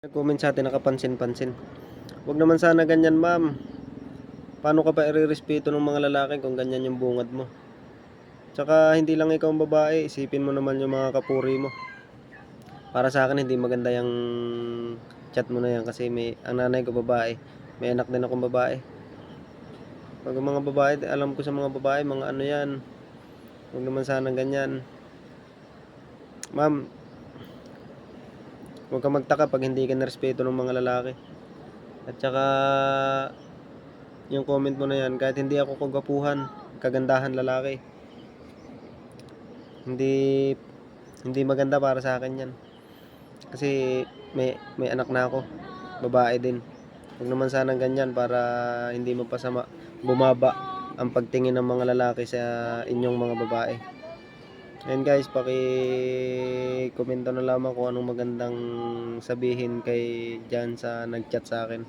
Nag-comment sa atin nakapansin-pansin. Huwag naman sana ganyan, ma'am. Paano ka pa irerespeto ng mga lalaki kung ganyan yung bungad mo? Tsaka hindi lang ikaw ang babae, isipin mo naman yung mga kapuri mo. Para sa akin hindi maganda yung chat mo na yan kasi ang nanay ko babae. May anak din akong babae. Pag mga babae, alam ko sa mga babae, mga ano yan. Huwag naman sana ganyan. Ma'am, huwag ka magtaka pag hindi ka narespeto ng mga lalaki. At saka yung comment mo na yan, kahit hindi ako kagapuhan, kagandahan lalaki, hindi hindi maganda para sa akin yan. Kasi may anak na ako, babae din. Huwag naman sana ganyan para hindi mapasama, bumaba ang pagtingin ng mga lalaki sa inyong mga babae. Ayan guys, paki-komento na lamang kung anong magandang sabihin kay dyan sa nag-chat sa akin.